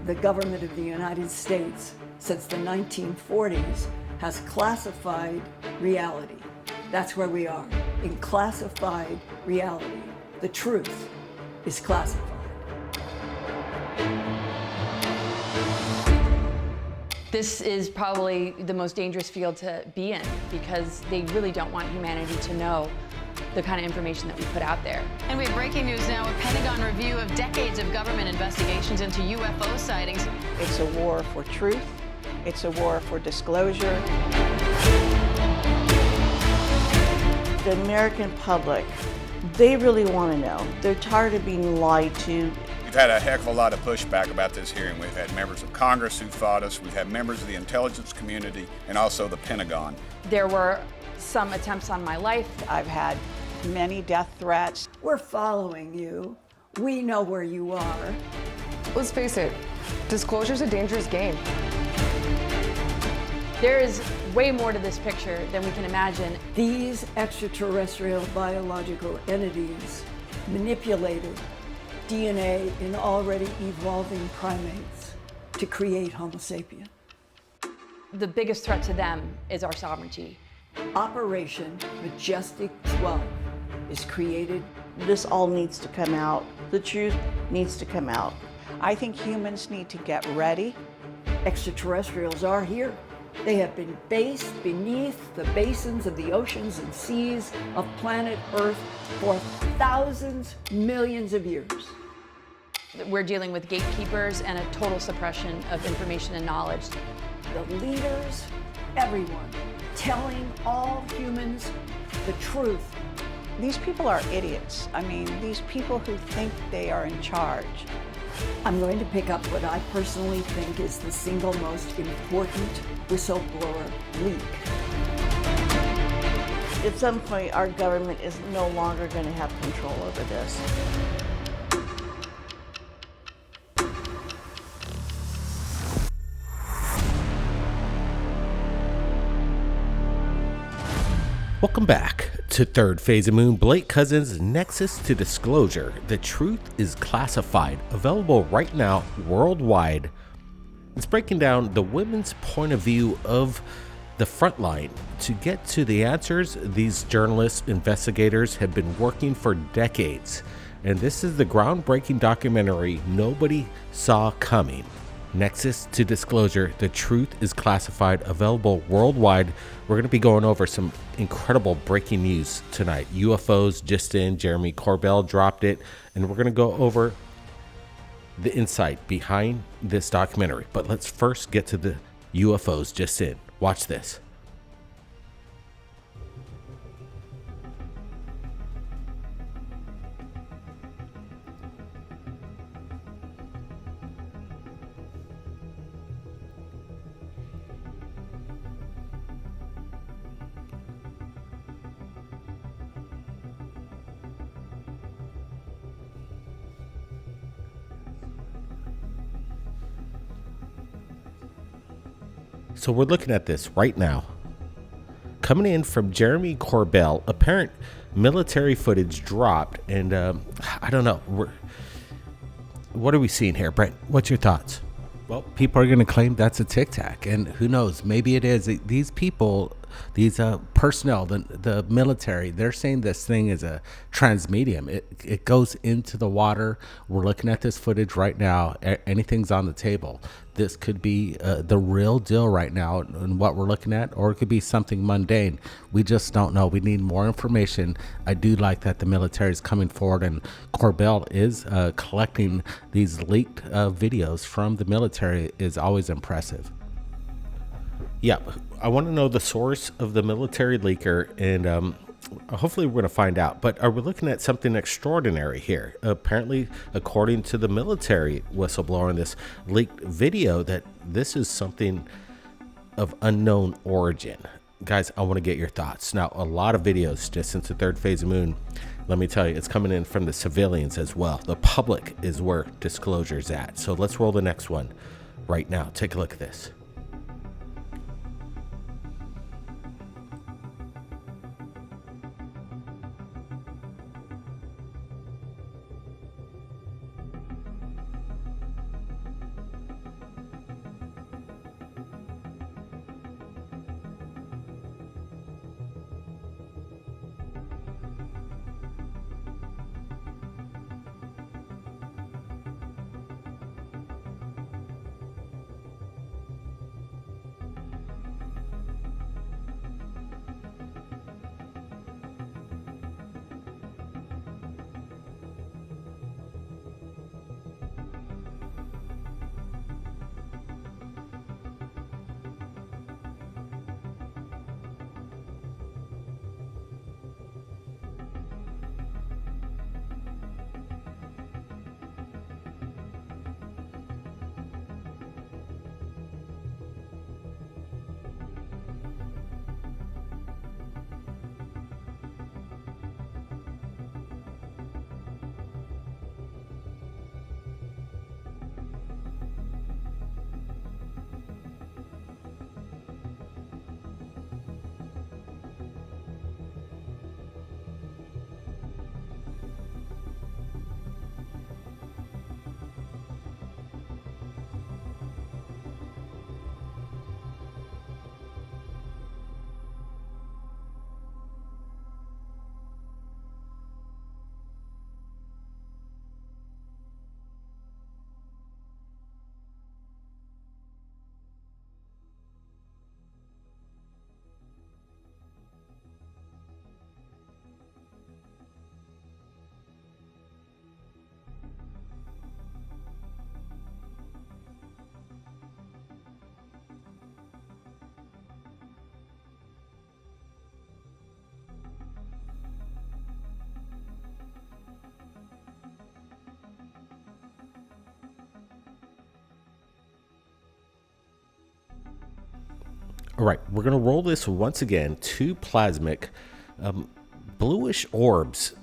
The government of the United States, since the 1940s, has classified reality. That's where we are, in classified reality. The truth is classified. This is probably the most dangerous field to be in because they really don't want humanity to know the kind of information that we put out there. And we have breaking news now, a Pentagon review of decades of government investigations into UFO sightings. It's a war for truth. It's a war for disclosure. The American public, they really want to know. They're tired of being lied to. We've had a heck of a lot of pushback about this hearing. We've had members of Congress who fought us. We've had members of the intelligence community and also the Pentagon. There were some attempts on my life. I've had many death threats. We're following you. We know where you are. Let's face it, disclosure's a dangerous game. There is way more to this picture than we can imagine. These extraterrestrial biological entities manipulated DNA in already evolving primates to create Homo sapien. The biggest threat to them is our sovereignty. Operation Majestic 12 is created. This all needs to come out. The truth needs to come out. I think humans need to get ready. Extraterrestrials are here. They have been based beneath the basins of the oceans and seas of planet Earth for thousands, millions of years. We're dealing with gatekeepers and a total suppression of information and knowledge. The leaders, everyone, telling all humans the truth. These people are idiots. I mean, these people who think they are in charge. I'm going to pick up what I personally think is the single most important whistleblower leak. At some point, our government is no longer going to have control over this. Welcome back to Third Phase of Moon, Blake Cousins' Nexus to Disclosure. The truth is classified, available right now worldwide. It's breaking down the women's point of view of the front line. To get to the answers, these journalists, investigators have been working for decades. And this is the groundbreaking documentary nobody saw coming. Nexus to Disclosure, the truth is classified, available worldwide. We're going to be going over some incredible breaking news tonight. UFOs just in, Jeremy Corbell dropped it, and we're going to go over the insight behind this documentary. But let's first get to the UFOs just in. Watch this. So we're looking at this right now. Coming in from Jeremy Corbell, apparent military footage dropped, and I don't know. What are we seeing here, Brent? What's your thoughts? Well, people are going to claim that's a Tic Tac, and who knows? Maybe it is. These people, these personnel, the military, they're saying this thing is a transmedium. It goes into the water. We're looking at this footage right now. Anything's on the table. This could be the real deal right now and what we're looking at, or it could be something mundane. We just don't know. We need more information. I do like that the military is coming forward, and Corbell is collecting these leaked videos from the military is always impressive. Yeah, I want to know the source of the military leaker, and hopefully we're going to find out. But are we looking at something extraordinary here? Apparently, according to the military whistleblower in this leaked video, that this is something of unknown origin. Guys, I want to get your thoughts. Now, a lot of videos just since the third phase of moon, let me tell you, it's coming in from the civilians as well. The public is where disclosure's at. So let's roll the next one right now. Take a look at this. All right, we're going to roll this once again. Two plasmic bluish orbs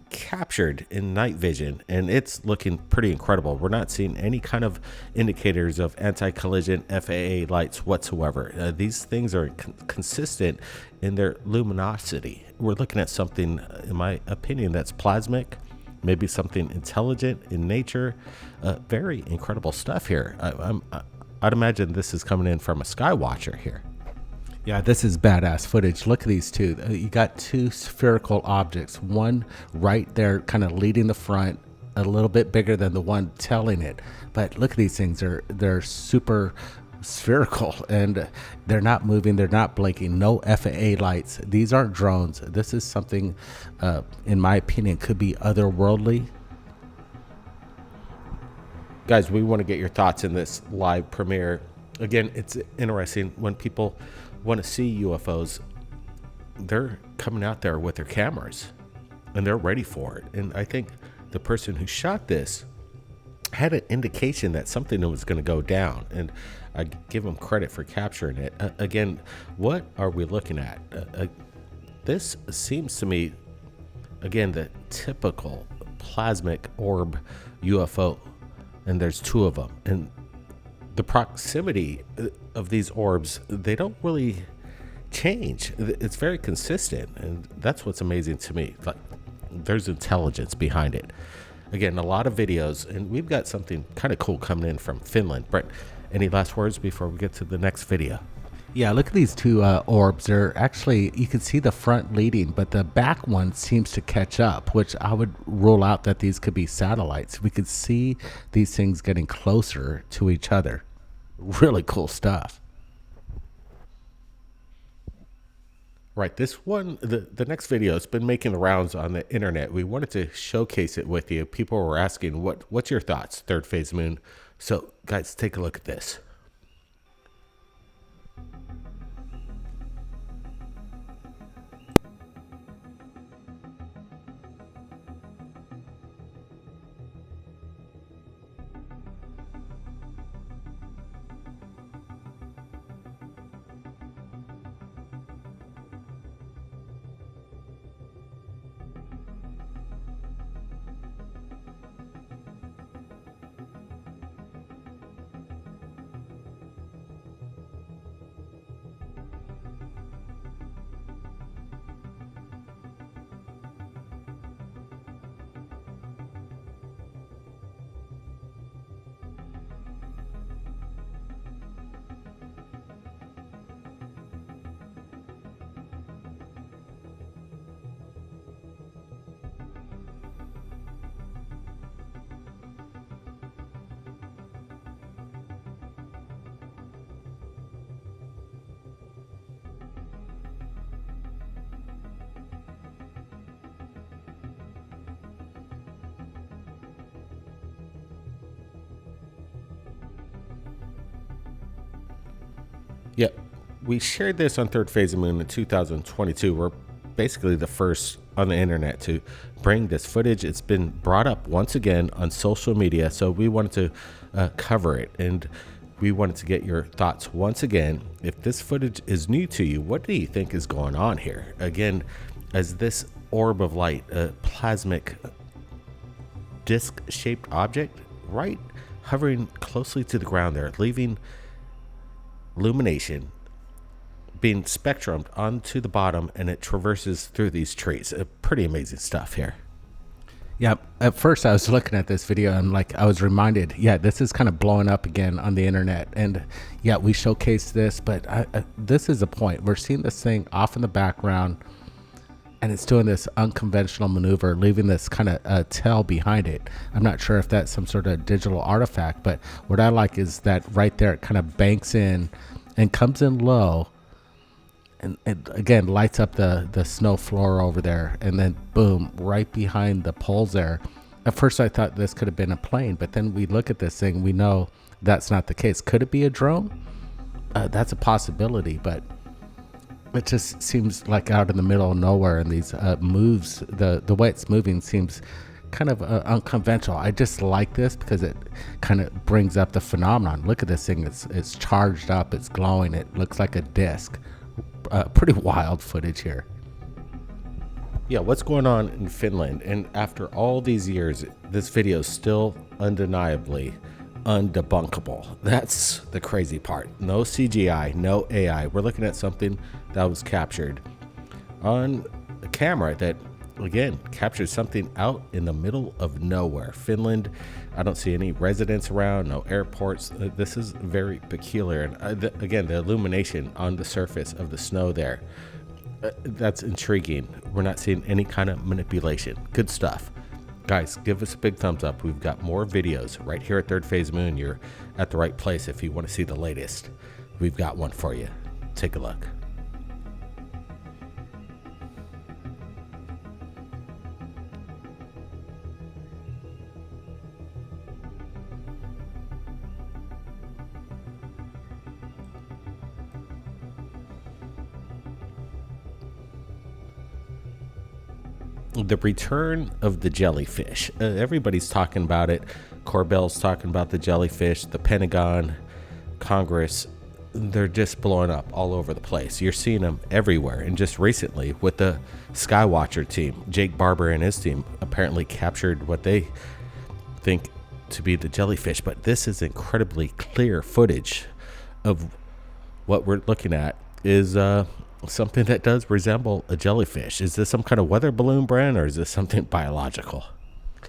captured in night vision, and it's looking pretty incredible. We're not seeing any kind of indicators of anti-collision FAA lights whatsoever. These things are consistent in their luminosity. We're looking at something, in my opinion, that's plasmic, maybe something intelligent in nature. Very incredible stuff here. I'd imagine this is coming in from a sky watcher here. Yeah, this is badass footage. Look at these two. You got two spherical objects, one right there kind of leading the front, a little bit bigger than the one telling it. But look at these things. They're super spherical, and they're not moving, they're not blinking, no FAA lights. These aren't drones. This is something, in my opinion, could be otherworldly. Guys, we want to get your thoughts in this live premiere. Again, it's interesting when people want to see UFOs. They're coming out there with their cameras and they're ready for it. And I think the person who shot this had an indication that something was going to go down, and I give them credit for capturing it. Again, what are we looking at? This seems to me, again, the typical plasmic orb UFO, and there's two of them. And the proximity of these orbs, they don't really change. It's very consistent, and that's what's amazing to me. Like, there's intelligence behind it. Again, a lot of videos, and we've got something kind of cool coming in from Finland. Brett, any last words before we get to the next video? Yeah, look at these two orbs. They're actually, you can see the front leading, but the back one seems to catch up, which I would rule out that these could be satellites. We could see these things getting closer to each other. Really cool stuff. Right, this one, the next video, it's been making the rounds on the internet. We wanted to showcase it with you. People were asking, what's your thoughts, Third Phase Moon? So, guys, take a look at this. Yeah, we shared this on Third Phase of Moon in 2022. We're basically the first on the internet to bring this footage. It's been brought up once again on social media, so we wanted to cover it, and we wanted to get your thoughts once again. If this footage is new to you, what do you think is going on here? Again, as this orb of light, a plasmic disc-shaped object, right hovering closely to the ground there, leaving illumination being spectrumed onto the bottom, and it traverses through these trees. Pretty amazing stuff here. Yeah, at first I was looking at this video and I was reminded, yeah, this is kind of blowing up again on the internet. And yeah, we showcased this, but this is the point. We're seeing this thing off in the background, and it's doing this unconventional maneuver, leaving this kind of tail behind it. I'm not sure if that's some sort of digital artifact, but what I like is that right there, it kind of banks in and comes in low, and it again lights up the snow floor over there, and then boom, right behind the poles there. At first I thought this could have been a plane, but then we look at this thing, we know that's not the case. Could it be a drone? That's a possibility, but it just seems like out in the middle of nowhere, and these moves, the way it's moving seems kind of unconventional. I just like this because it kind of brings up the phenomenon. Look at this thing. It's charged up. It's glowing. It looks like a disc. Pretty wild footage here. Yeah, what's going on in Finland? And after all these years, this video is still undeniably undebunkable. That's the crazy part. No CGI, no AI. We're looking at something that was captured on a camera that, again, captured something out in the middle of nowhere. Finland, I don't see any residents around, no airports. This is very peculiar. And again, the illumination on the surface of the snow there, that's intriguing. We're not seeing any kind of manipulation. Good stuff. Guys, give us a big thumbs up. We've got more videos right here at Third Phase Moon. You're at the right place if you want to see the latest. We've got one for you. Take a look. The return of the jellyfish. Everybody's talking about it. Corbell's talking about the jellyfish. The Pentagon, Congress, they're just blowing up all over the place. You're seeing them everywhere. And just recently with the Skywatcher team, Jake Barber and his team apparently captured what they think to be the jellyfish. But this is incredibly clear footage of what we're looking at is something that does resemble a jellyfish. Is this some kind of weather balloon, Brand, or is this something biological?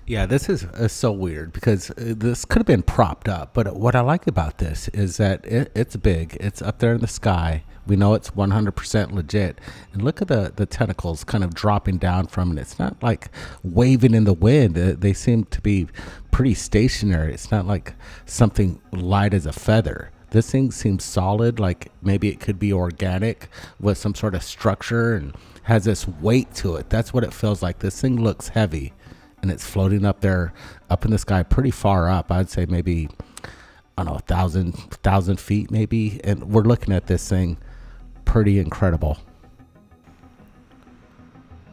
Yeah, this is so weird because this could have been propped up. But what I like about this is that it's big. It's up there in the sky. We know it's 100% legit. And look at the tentacles kind of dropping down from it. It's not like waving in the wind. They seem to be pretty stationary. It's not like something light as a feather. This thing seems solid, like maybe it could be organic with some sort of structure and has this weight to it. That's what it feels like. This thing looks heavy and it's floating up there, up in the sky, pretty far up. I'd say maybe, I don't know, 1,000 feet maybe. And we're looking at this thing pretty incredible.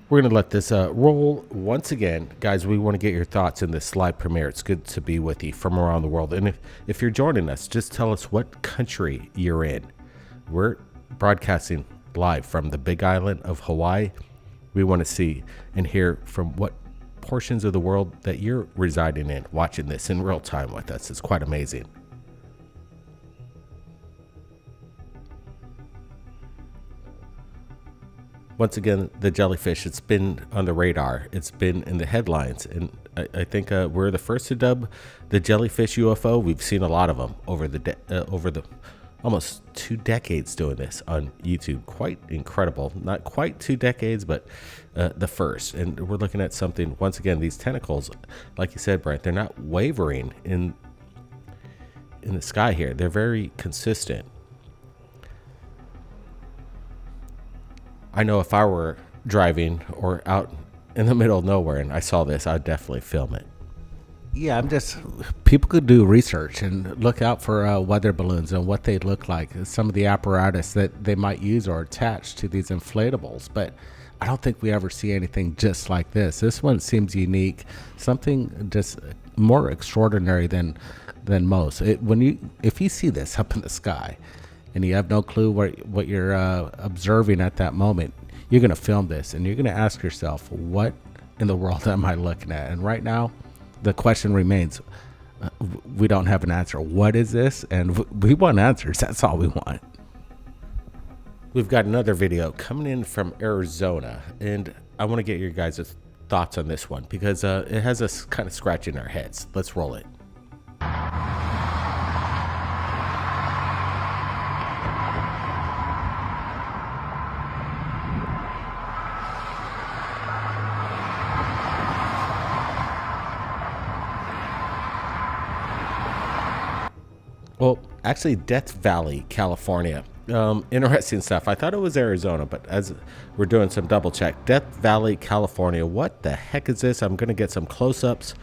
We're going to let this roll once again. Guys, we want to get your thoughts in this live premiere. It's good to be with you from around the world. And if you're joining us, just tell us what country you're in. We're broadcasting live from the Big Island of Hawaii. We want to see and hear from what portions of the world that you're residing in, watching this in real time with us. It's quite amazing. Once again, the jellyfish, it's been on the radar. It's been in the headlines. And I think we're the first to dub the jellyfish UFO. We've seen a lot of them over the almost 2 decades doing this on YouTube. Quite incredible. Not quite 2 decades, but the first. And we're looking at something, once again, these tentacles, like you said, Brent, they're not wavering in the sky here. They're very consistent. I know if I were driving or out in the middle of nowhere and I saw this, I'd definitely film it. Yeah, people could do research and look out for weather balloons and what they look like, some of the apparatus that they might use or attach to these inflatables. But I don't think we ever see anything just like this. This one seems unique, something just more extraordinary than most. If you see this up in the sky, and you have no clue what you're observing at that moment, you're going to film this and you're going to ask yourself, what in the world am I looking at? And right now, the question remains, we don't have an answer. What is this? And we want answers. That's all we want. We've got another video coming in from Arizona, and I want to get your guys' thoughts on this one because it has us kind of scratching our heads. Let's roll it. Well, actually, Death Valley, California. Interesting stuff. I thought it was Arizona, but as we're doing some double check, Death Valley, California. What the heck is this? I'm going to get some close-ups.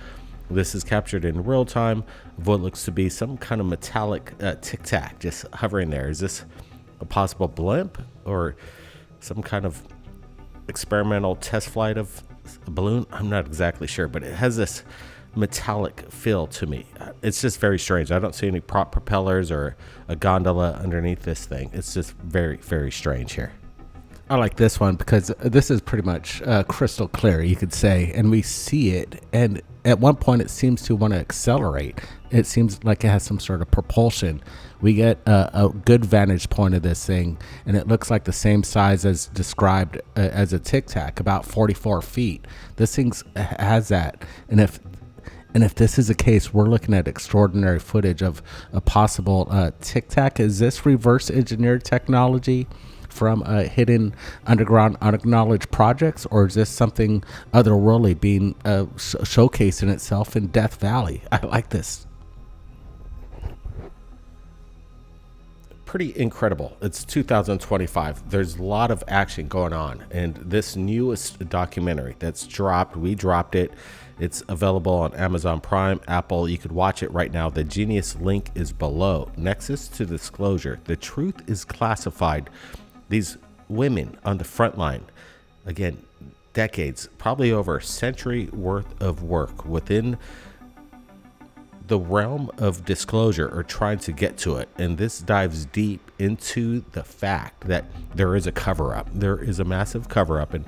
This is captured in real time of what looks to be some kind of metallic Tic Tac just hovering there. Is this a possible blimp or some kind of experimental test flight of a balloon. I'm not exactly sure, but it has this metallic feel to me. It's just very strange. I don't see any prop propellers or a gondola underneath this thing. It's just very, very strange here. I like this one because this is pretty much crystal clear, you could say, and we see it. And at one point, it seems to want to accelerate. It seems like it has some sort of propulsion. We get a good vantage point of this thing, and it looks like the same size as described as a Tic Tac, about 44 feet. This thing has that, and if this is the case, we're looking at extraordinary footage of a possible Tic Tac. Is this reverse engineered technology from hidden underground unacknowledged projects, or is this something otherworldly being showcasing itself in Death Valley? I like this. Pretty incredible. It's 2025. There's a lot of action going on, and this newest documentary that's dropped, we dropped it. It's available on Amazon Prime, Apple. You could watch it right now. The Genius link is below. Nexus to disclosure. The truth is classified. These women on the front line, again, decades, probably over a century worth of work within the realm of disclosure, are trying to get to it. And this dives deep into the fact that there is a cover-up. There is a massive cover-up. And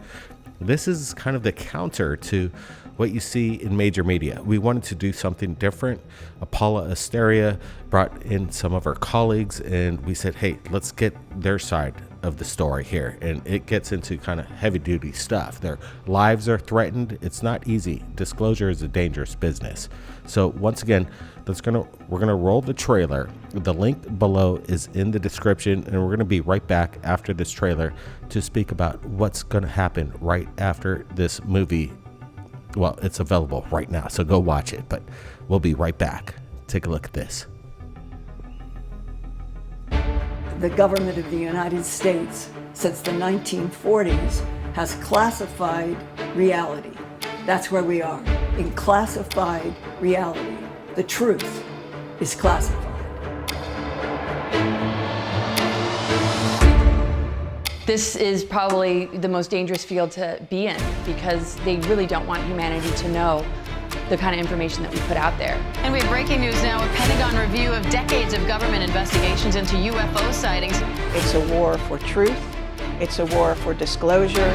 this is kind of the counter to what you see in major media. We wanted to do something different. Paula Asteria brought in some of her colleagues, and we said, hey, let's get their side of the story here. And it gets into kind of heavy duty stuff. Their lives are threatened. It's not easy. Disclosure is a dangerous business. So once again, we're gonna roll the trailer. The link below is in the description, and we're gonna be right back after this trailer to speak about what's gonna happen right after this movie. Well, it's available right now, so go watch it, but we'll be right back. Take a look at this. The government of the United States, since the 1940s, has classified reality. That's where we are, in classified reality. The truth is classified. This is probably the most dangerous field to be in because they really don't want humanity to know the kind of information that we put out there. And we have breaking news now, a Pentagon review of decades of government investigations into UFO sightings. It's a war for truth. It's a war for disclosure.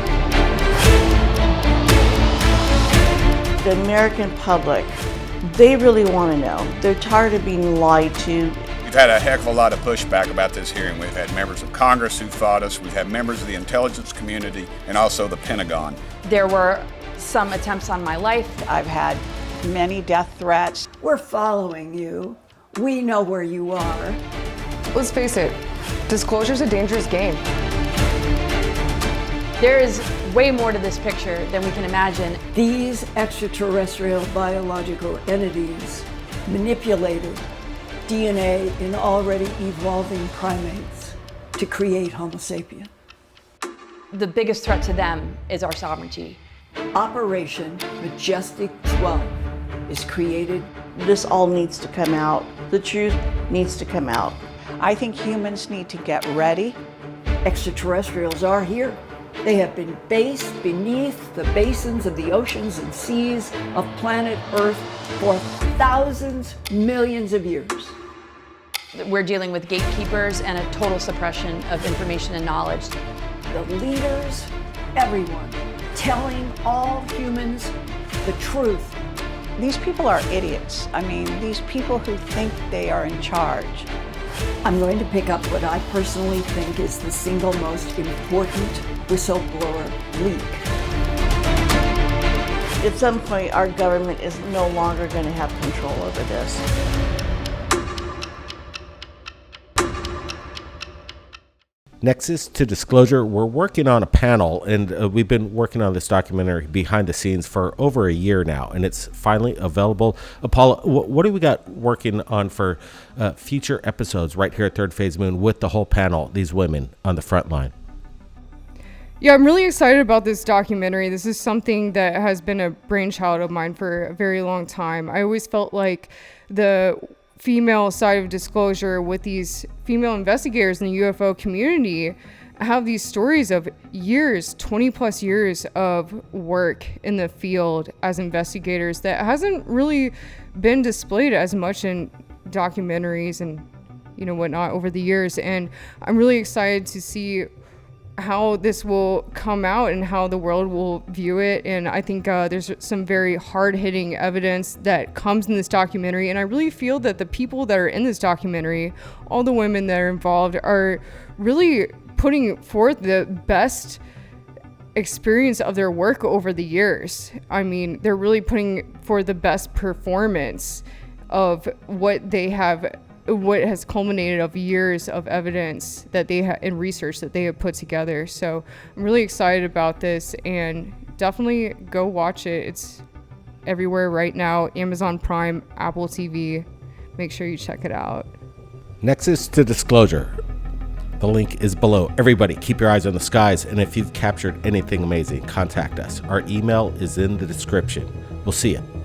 The American public, they really want to know. They're tired of being lied to. We've had a heck of a lot of pushback about this hearing. We've had members of Congress who fought us. We've had members of the intelligence community and also the Pentagon. There were some attempts on my life. I've had many death threats. We're following you. We know where you are. Let's face it, disclosure's a dangerous game. There is way more to this picture than we can imagine. These extraterrestrial biological entities manipulated DNA in already evolving primates to create Homo sapien. The biggest threat to them is our sovereignty. Operation Majestic 12 is created. This all needs to come out. The truth needs to come out. I think humans need to get ready. Extraterrestrials are here. They have been based beneath the basins of the oceans and seas of planet Earth for thousands, millions of years. We're dealing with gatekeepers and a total suppression of information and knowledge. The leaders, everyone, telling all humans the truth. These people are idiots. I mean, these people who think they are in charge. I'm going to pick up what I personally think is the single most important whistleblower leak. At some point, our government is no longer going to have control over this. Nexus to disclosure, we're working on a panel, and we've been working on this documentary behind the scenes for over a year now, and it's finally available. Paula, what do we got working on for future episodes right here at Third Phase Moon with the whole panel, these women on the front line? Yeah, I'm really excited about this documentary. This is something that has been a brainchild of mine for a very long time. I always felt like the female side of disclosure with these female investigators in the UFO community have these stories of years, 20 plus years of work in the field as investigators that hasn't really been displayed as much in documentaries and, you know, whatnot over the years. And I'm really excited to see how this will come out and how the world will view it. And I think there's some very hard-hitting evidence that comes in this documentary. And I really feel that the people that are in this documentary, all the women that are involved, are really putting forth the best experience of their work over the years. I mean, they're really putting forth the best performance of what they have, what has culminated of years of evidence that they have and research that they have put together. So I'm really excited about this, and definitely go watch it. It's everywhere right now. Amazon Prime, Apple TV. Make sure you check it out. Nexus to disclosure. The link is below. Everybody, keep your eyes on the skies, and if you've captured anything amazing, contact us. Our email is in the description. We'll see you.